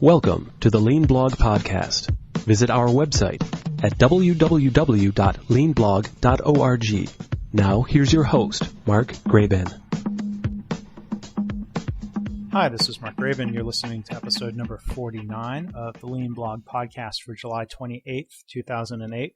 Welcome to the Lean Blog Podcast. Visit our website at www.leanblog.org. Now, here's your host, Mark Graban. Hi, this is Mark Graban. You're listening to episode number 49 of the Lean Blog Podcast for July 28th, 2008.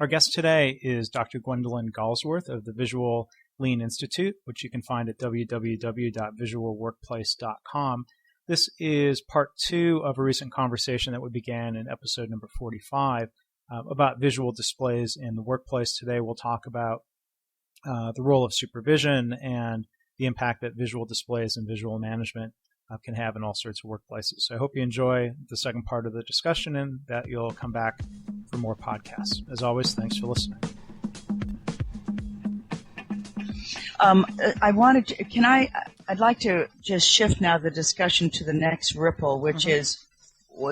Our guest today is Dr. Gwendolyn Galsworth of the Visual Lean Institute, which you can find at www.visualworkplace.com. This is part two of a recent conversation that we began in episode number 45 about visual displays in the workplace. Today we'll talk about the role of supervision and the impact that visual displays and visual management can have in all sorts of workplaces. So I hope you enjoy the second part of the discussion and that you'll come back for more podcasts. As always, thanks for listening. I'd like to just shift now the discussion to the next ripple, which is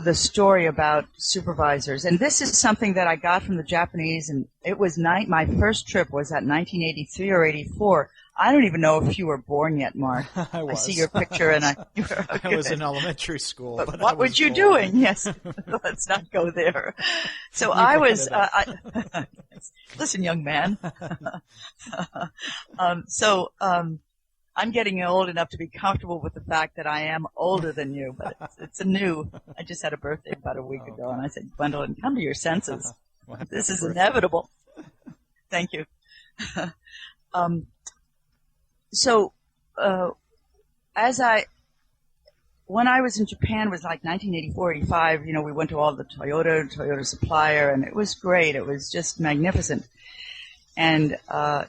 the story about supervisors. And this is something that I got from the Japanese, and it was my first trip was at 1983 or 84. I don't even know if you were born yet, Mark. I see your picture, and I was in elementary school. But what were you doing? Yes, let's not go there. So I was. Listen, young man. I'm getting old enough to be comfortable with the fact that I am older than you, but it's I just had a birthday about a week ago, and I said, Gwendolyn, come to your senses. This is inevitable. Thank you. When I was in Japan, it was like 1984, 85, we went to all the Toyota supplier, and it was great. It was just magnificent. And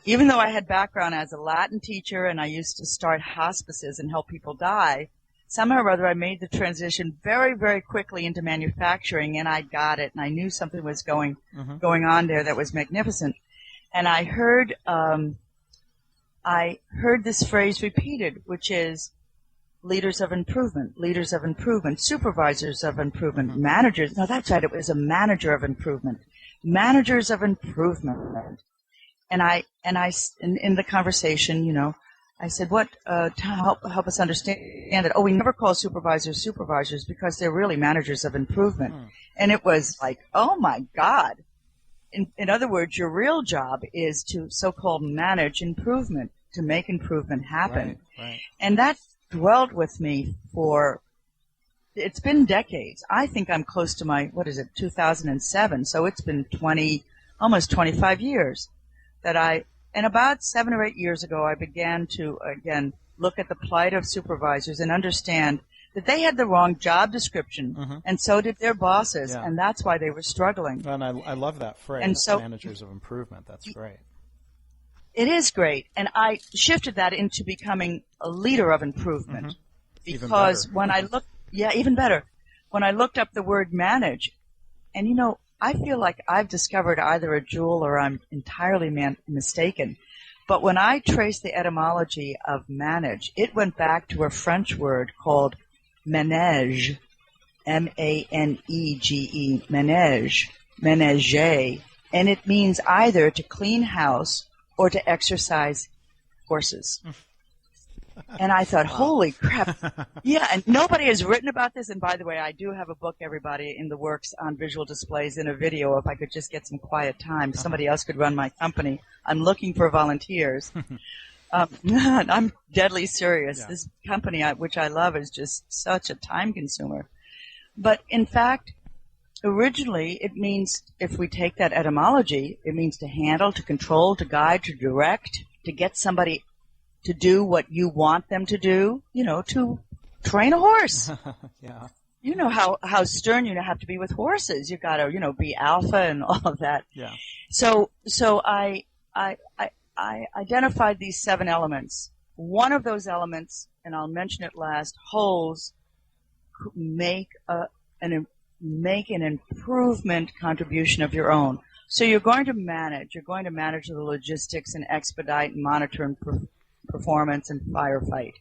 even though I had background as a Latin teacher and I used to start hospices and help people die, somehow or other I made the transition very, very quickly into manufacturing, and I got it, and I knew something was going on there that was magnificent. And I heard this phrase repeated, which is leaders of improvement, supervisors of improvement, managers. No, that's right. It was a manager of improvement, managers of improvement. And in the conversation, I said, what, to help us understand it? Oh, we never call supervisors because they're really managers of improvement. And it was like, oh my God. In other words, your real job is to so-called manage improvement, to make improvement happen. Right. And that dwelled with me it's been decades. I think I'm close to 2007. So it's been almost 25 years and about 7 or 8 years ago, I began to, again, look at the plight of supervisors and understand that they had the wrong job description, and so did their bosses, and that's why they were struggling. And I love that phrase, and managers of improvement. That's great. It is great, and I shifted that into becoming a leader of improvement, because when I looked, even better, when I looked up the word manage, and I feel like I've discovered either a jewel or I'm entirely mistaken. But when I traced the etymology of manage, it went back to a French word called ménage, M-A-N-E-G-E, ménage, ménager, and it means either to clean house or to exercise horses. And I thought, holy crap. Yeah, and nobody has written about this. And by the way, I do have a book, everybody, in the works on visual displays in a video. If I could just get some quiet time, somebody else could run my company. I'm looking for volunteers. I'm deadly serious. Yeah. This company, which I love, is just such a time consumer. But in fact, originally, it means, if we take that etymology, it means to handle, to control, to guide, to direct, to get somebody to do what you want them to do, to train a horse. Yeah. You know how stern you have to be with horses. You got to, be alpha and all of that. Yeah. So I identified these 7 elements. One of those elements, and I'll mention it last, make an improvement contribution of your own. So you're going to manage the logistics and expedite and monitor and performance and firefight.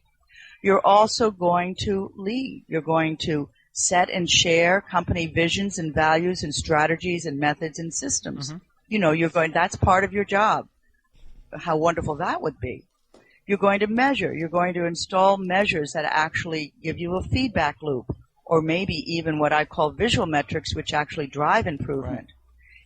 You're also going to lead. You're going to set and share company visions and values and strategies and methods and systems. That's part of your job. How wonderful that would be. You're going to measure. You're going to install measures that actually give you a feedback loop. or maybe even what I call visual metrics, which actually drive improvement. Right.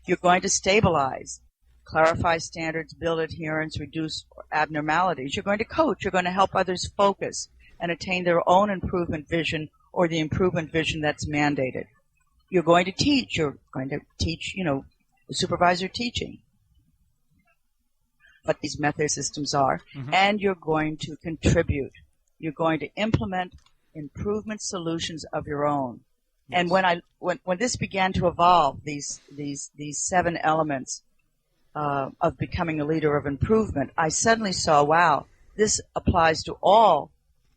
You're going to stabilize, clarify standards, build adherence, reduce abnormalities. You're going to coach. You're going to help others focus and attain their own improvement vision or the improvement vision that's mandated. You're going to teach. You're going to teach, supervisor teaching what these method systems are, and you're going to contribute. You're going to implement improvement solutions of your own. Yes. And when this began to evolve, these 7 elements of becoming a leader of improvement, I suddenly saw, wow, this applies to all,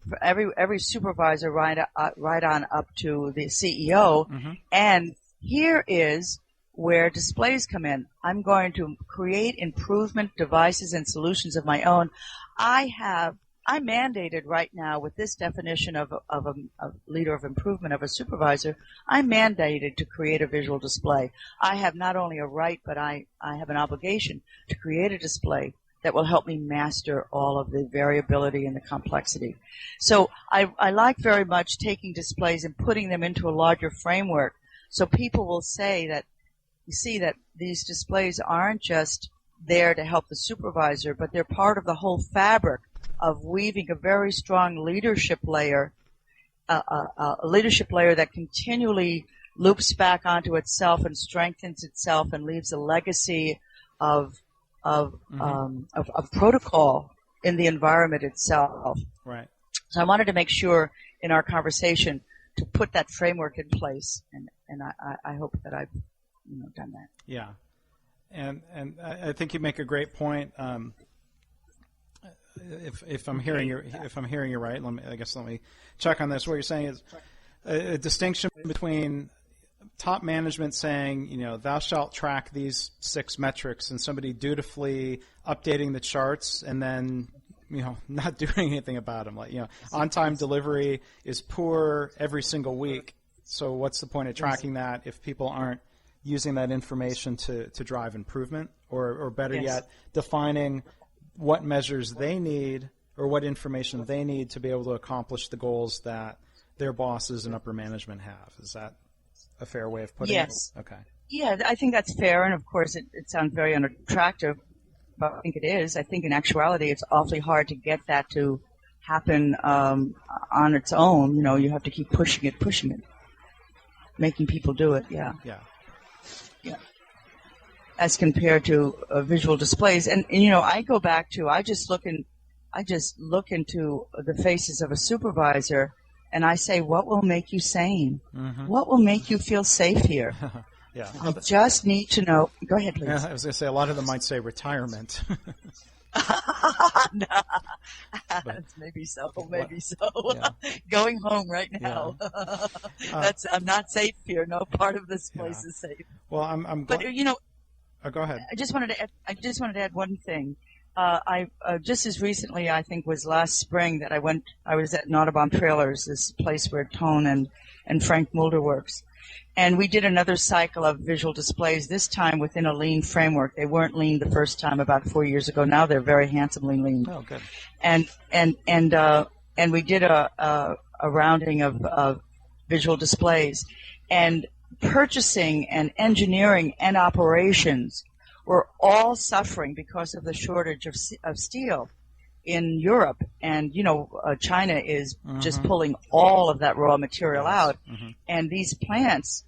for every supervisor right on up to the CEO, and here is where displays come in. I'm going to create improvement devices and solutions of my own. I'm mandated right now with this definition of a leader of improvement, of a supervisor, I'm mandated to create a visual display. I have not only a right, but I have an obligation to create a display that will help me master all of the variability and the complexity. So I like very much taking displays and putting them into a larger framework so people will say that, you see that these displays aren't just there to help the supervisor, but they're part of the whole fabric of weaving a very strong leadership layer, a leadership layer that continually loops back onto itself and strengthens itself and leaves a legacy of protocol in the environment itself. Right. So I wanted to make sure in our conversation to put that framework in place, and I hope that I've done that. Yeah, and I think you make a great point. If I'm hearing you right, let me check on this. What you're saying is a distinction between top management saying, thou shalt track these 6 metrics, and somebody dutifully updating the charts and then, not doing anything about them. Like, on-time delivery is poor every single week. So what's the point of tracking that if people aren't using that information to drive improvement, or better yet, defining what measures they need or what information they need to be able to accomplish the goals that their bosses and upper management have. Is that a fair way of putting it? Yes. Okay. Yeah, I think that's fair, and of course it sounds very unattractive, but I think it is. I think in actuality it's awfully hard to get that to happen on its own. You have to keep pushing it, making people do it. Yeah. As compared to visual displays, and I go back to I just look into the faces of a supervisor, and I say, what will make you sane? What will make you feel safe here? Yeah. I just need to know. Go ahead, please. Yeah, I was going to say a lot of them might say retirement. No. Maybe so. Yeah. Going home right now. Yeah. I'm not safe here. No part of this place is safe. Well, I'm but go ahead. I just wanted to add one thing. I just as recently, I think was last spring, that I was at Nautobahn Trailers, this place where Tone and Frank Mulder works. And we did another cycle of visual displays, this time within a lean framework. They weren't lean the first time about 4 years ago. Now they're very handsomely lean. Oh, good. And we did a rounding of visual displays. And purchasing and engineering and operations were all suffering because of the shortage of steel in Europe. And, China is just pulling all of that raw material out. And these plants,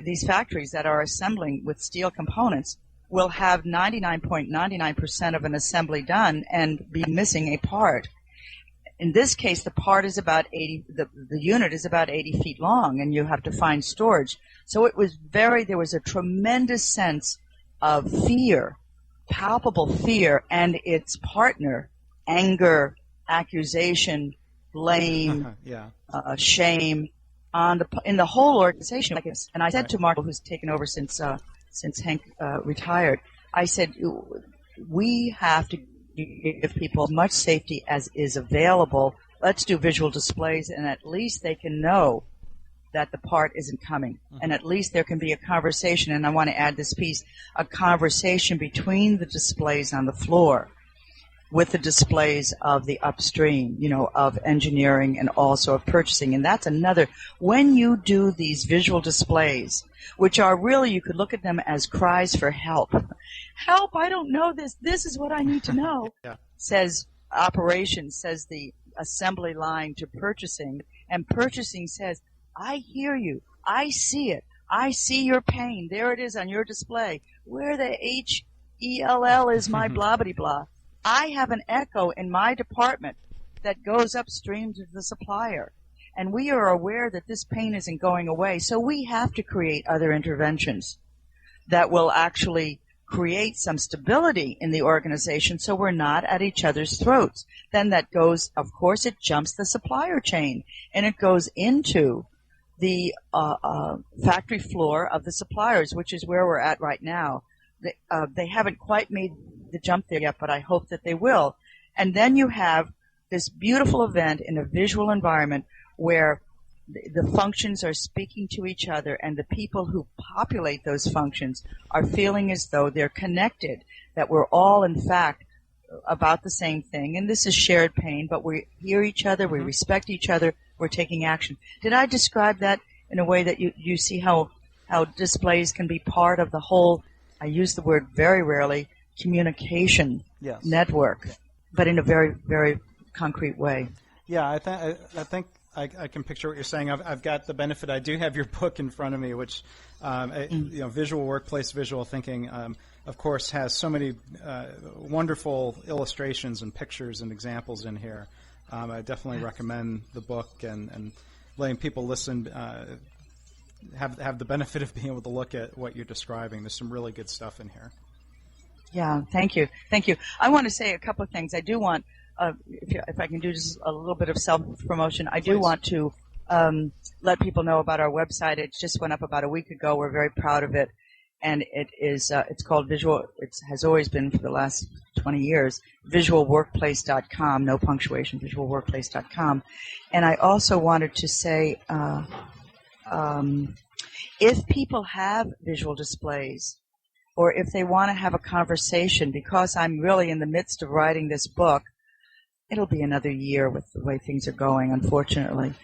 these factories that are assembling with steel components will have 99.99% of an assembly done and be missing a part. In this case, the part is about 80, the unit is about 80 feet long, and you have to find storage. So there was a tremendous sense of fear, palpable fear, and its partner, anger, accusation, blame, shame, in the whole organization. And I said to Mark, who's taken over since Hank retired, I said, we have to give people as much safety as is available. Let's do visual displays, and at least they can know that the part isn't coming. And at least there can be a conversation, and I want to add this piece, a conversation between the displays on the floor. with the displays of the upstream, of engineering and also of purchasing. And that's another, when you do these visual displays, which are really, you could look at them as cries for help. Help, I don't know this. This is what I need to know. Yeah. Says operations, says the assembly line to purchasing, and purchasing says, I hear you. I see it. I see your pain. There it is on your display. Where the HELL is my blah, blah, blah. I have an echo in my department that goes upstream to the supplier. And we are aware that this pain isn't going away. So we have to create other interventions that will actually create some stability in the organization so we're not at each other's throats. Then that goes, of course, it jumps the supplier chain. And it goes into the factory floor of the suppliers, which is where we're at right now. They haven't quite made the jump there yet, but I hope that they will. And then you have this beautiful event in a visual environment where the functions are speaking to each other, and the people who populate those functions are feeling as though they're connected, that we're all, in fact, about the same thing. And this is shared pain, but we hear each other, we respect each other, we're taking action. Did I describe that in a way that you see how displays can be part of the whole, I use the word very rarely, communication network, but in a very, very concrete way. Yeah, I think I can picture what you're saying. I've got the benefit. I do have your book in front of me, which, Visual Workplace, Visual Thinking, of course, has so many wonderful illustrations and pictures and examples in here. I definitely recommend the book and letting people listen, have the benefit of being able to look at what you're describing. There's some really good stuff in here. Yeah, thank you. Thank you. I want to say a couple of things. I do want, if I can do just a little bit of self-promotion, I do want to let people know about our website. It just went up about a week ago. We're very proud of it. And it is, it's called it has always been for the last 20 years, visualworkplace.com, no punctuation, visualworkplace.com. And I also wanted to say, if people have visual displays, or if they want to have a conversation, because I'm really in the midst of writing this book, it'll be another year with the way things are going, unfortunately.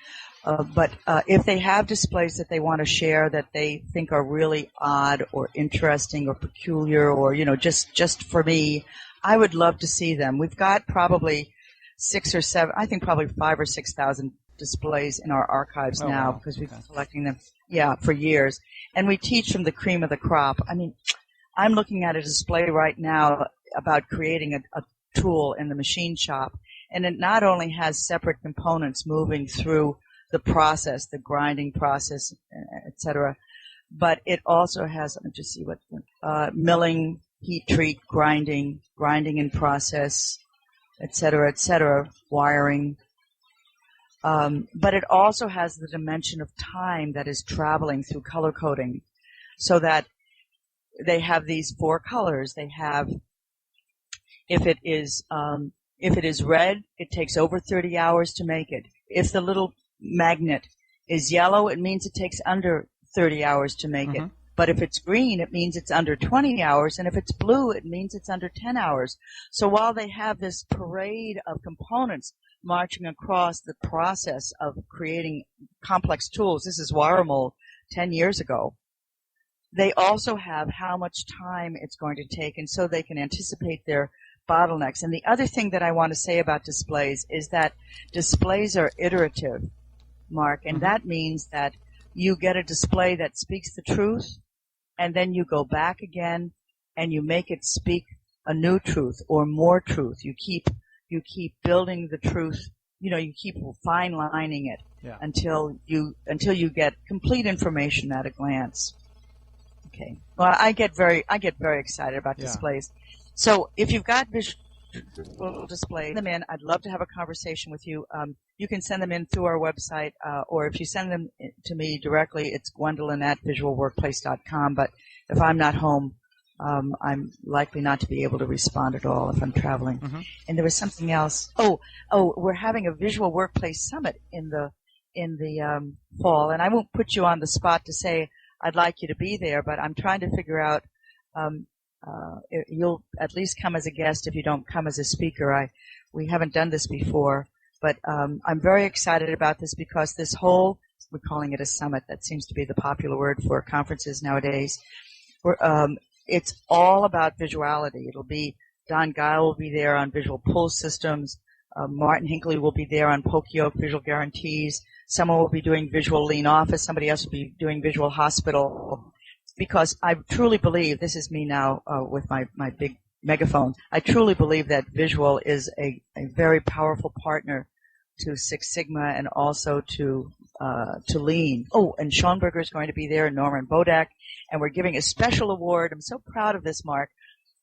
But if they have displays that they want to share that they think are really odd or interesting or peculiar or, just for me, I would love to see them. We've got probably 6 or 7, I think probably 5,000 or 6,000 displays in our archives now because we've been collecting them, for years. And we teach from the cream of the crop. I mean, I'm looking at a display right now about creating a tool in the machine shop, and it not only has separate components moving through the process, the grinding process, etc., but it also has, let me just see milling, heat treat, grinding in process, etc., wiring. But it also has the dimension of time that is traveling through color coding, so that they have these 4 colors. They have, if it is red, it takes over 30 hours to make it. If the little magnet is yellow, it means it takes under 30 hours to make it. But if it's green, it means it's under 20 hours. And if it's blue, it means it's under 10 hours. So while they have this parade of components marching across the process of creating complex tools, this is wire mold 10 years ago, they also have how much time it's going to take, and so they can anticipate their bottlenecks. And the other thing that I want to say about displays is that displays are iterative, Mark, and that means that you get a display that speaks the truth, and then you go back again and you make it speak a new truth or more truth. You keep building the truth. You keep fine lining it until you get complete information at a glance. Okay. Well, I get very excited about displays. So if you've got visual displays, send them in. I'd love to have a conversation with you. You can send them in through our website, or if you send them to me directly, it's Gwendolyn at visualworkplace.com. But if I'm not home, I'm likely not to be able to respond at all if I'm traveling. And there was something else. Oh, we're having a visual workplace summit in the fall, and I won't put you on the spot to say I'd like you to be there, but I'm trying to figure out you'll at least come as a guest if you don't come as a speaker. We haven't done this before, but I'm very excited about this because this whole, we're calling it a summit. That seems to be the popular word for conferences nowadays. It's all about visuality. It'll be Don Guile will be there on visual pull systems. Martin Hinckley will be there on Poke-Yoke visual guarantees. Someone will be doing visual lean office. Somebody else will be doing visual hospital. Because I truly believe, this is me now with my big megaphone, I truly believe that visual is a very powerful partner to Six Sigma and also to lean. Oh, and Schoenberger is going to be there, and Norman Bodak, and we're giving a special award. I'm so proud of this, Mark.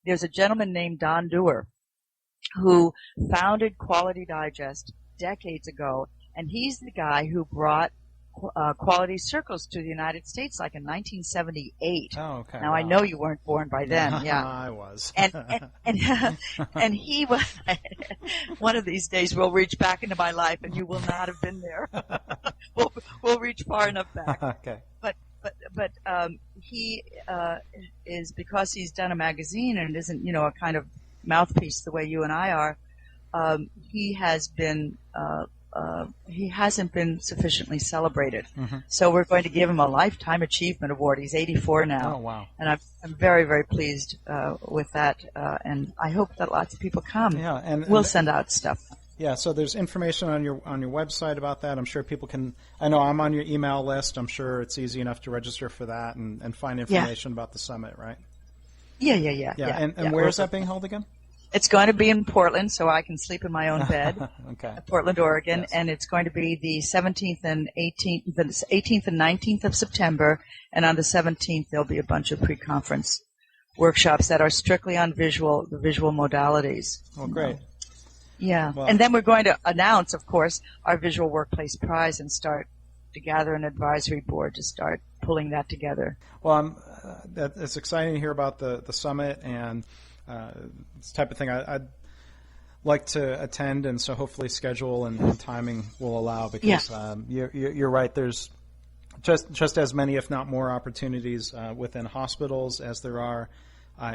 There's a gentleman named Don Dewar who founded Quality Digest decades ago, and he's the guy who brought quality circles to the United States like in 1978. Oh, okay. Now, wow. I know you weren't born by then. Yeah, I was. and he was. One of these days, we'll reach back into my life, and you will not have been there. we'll reach far enough back. Okay. But he is, because he's done a magazine and isn't, a kind of mouthpiece the way you and I are. He hasn't been sufficiently celebrated. Mm-hmm. So we're going to give him a Lifetime Achievement Award. He's 84 now. Oh, wow. And I'm very, very pleased with that. And I hope that lots of people come. Yeah, and we'll send out stuff. Yeah, so there's information on your website about that. I'm sure people can. I know I'm on your email list. I'm sure it's easy enough to register for that and find information about the summit, right? Yeah. And where is that being held again? It's going to be in Portland, so I can sleep in my own bed. Okay. Portland, Oregon, yes. And it's going to be the 18th and 19th of September, and on the 17th there'll be a bunch of pre-conference workshops that are strictly on the visual modalities. Oh, great. Yeah, well, and then we're going to announce, of course, our Visual Workplace Prize and start to gather an advisory board to start pulling that together. Well, it's exciting to hear about the summit and this type of thing. I'd like to attend, and so hopefully schedule and timing will allow, because you're right. There's just as many, if not more, opportunities within hospitals as there are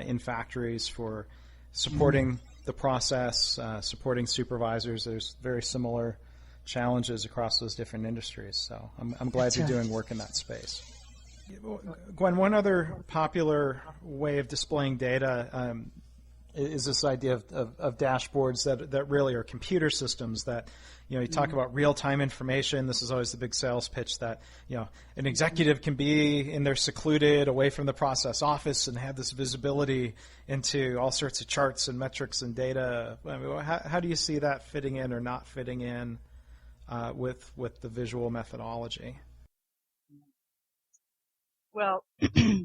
in factories for supporting the process, supporting supervisors. There's very similar challenges across those different industries. So I'm glad you're doing work in that space. Gwen, one other popular way of displaying data is this idea of dashboards that really are computer systems that, you talk about real-time information. This is always the big sales pitch that, an executive can be in their secluded, away from the process office and have this visibility into all sorts of charts and metrics and data. I mean, how do you see that fitting in or not fitting in with the visual methodology? Well,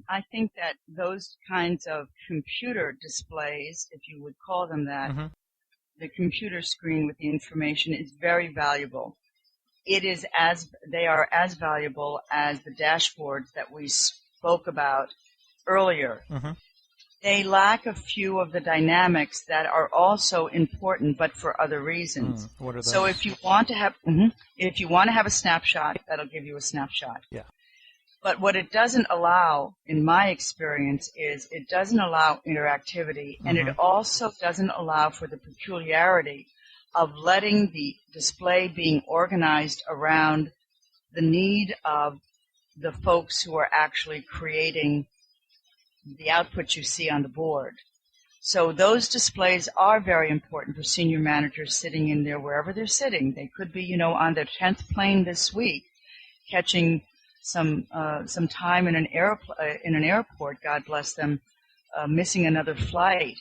I think that those kinds of computer displays, if you would call them that, the computer screen with the information is very valuable. They are as valuable as the dashboards that we spoke about earlier. They lack a few of the dynamics that are also important, but for other reasons. What are those? So if you want to have a snapshot, that'll give you a snapshot. Yeah. But what it doesn't allow, in my experience, is it doesn't allow interactivity, and it also doesn't allow for the peculiarity of letting the display being organized around the need of the folks who are actually creating the output you see on the board. So those displays are very important for senior managers sitting in there wherever they're sitting. They could be, on their 10th plane this week, catching some time in an airport, God bless them, missing another flight,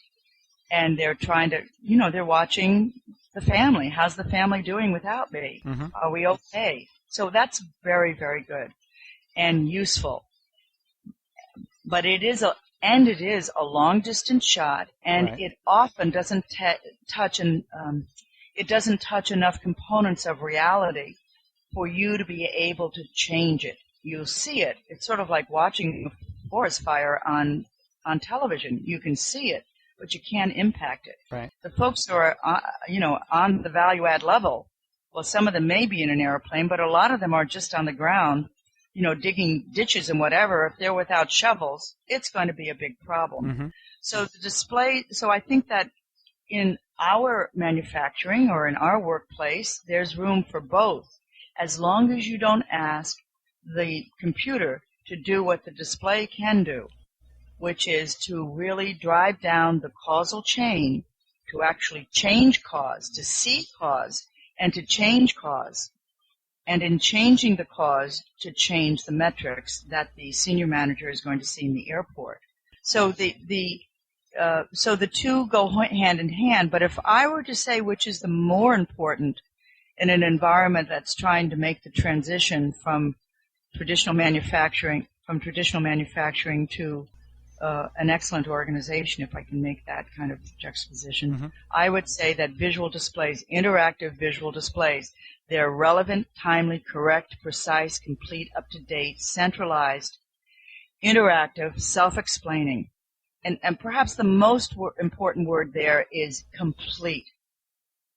and they're trying to, they're watching the family. How's the family doing without me? Are we okay? So that's very, very good and useful. But it is a long distance shot, and it often doesn't touch enough components of reality for you to be able to change it. You'll see it. It's sort of like watching a forest fire on television. You can see it, but you can't impact it. Right. The folks who are, on the value add level, well, some of them may be in an airplane, but a lot of them are just on the ground digging ditches and whatever, if they're without shovels, it's going to be a big problem. Mm-hmm. So I think that in our manufacturing or in our workplace, there's room for both, as long as you don't ask the computer to do what the display can do, which is to really drive down the causal chain, to actually change cause, to see cause, and to change cause. And in changing the cause, to change the metrics that the senior manager is going to see in the airport. So so the two go hand in hand. But if I were to say which is the more important in an environment that's trying to make the transition from traditional manufacturing to an excellent organization, if I can make that kind of juxtaposition, mm-hmm. I would say that visual displays, interactive visual displays, they're relevant, timely, correct, precise, complete, up-to-date, centralized, interactive, self-explaining. And perhaps the most important word there is complete.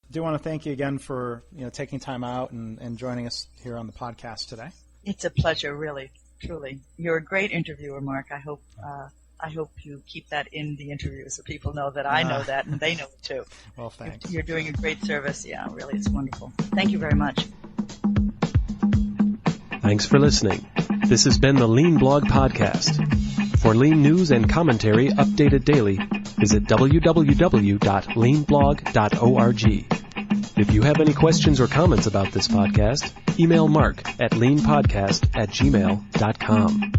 I do want to thank you again for taking time out and joining us here on the podcast today. It's a pleasure, really, truly. You're a great interviewer, Mark. I hope you keep that in the interview so people know that I know that and they know it too. Well, thanks. You're doing a great service. Yeah, really, it's wonderful. Thank you very much. Thanks for listening. This has been the Lean Blog Podcast. For Lean news and commentary updated daily, visit www.leanblog.org. If you have any questions or comments about this podcast, email Mark at leanpodcast@gmail.com.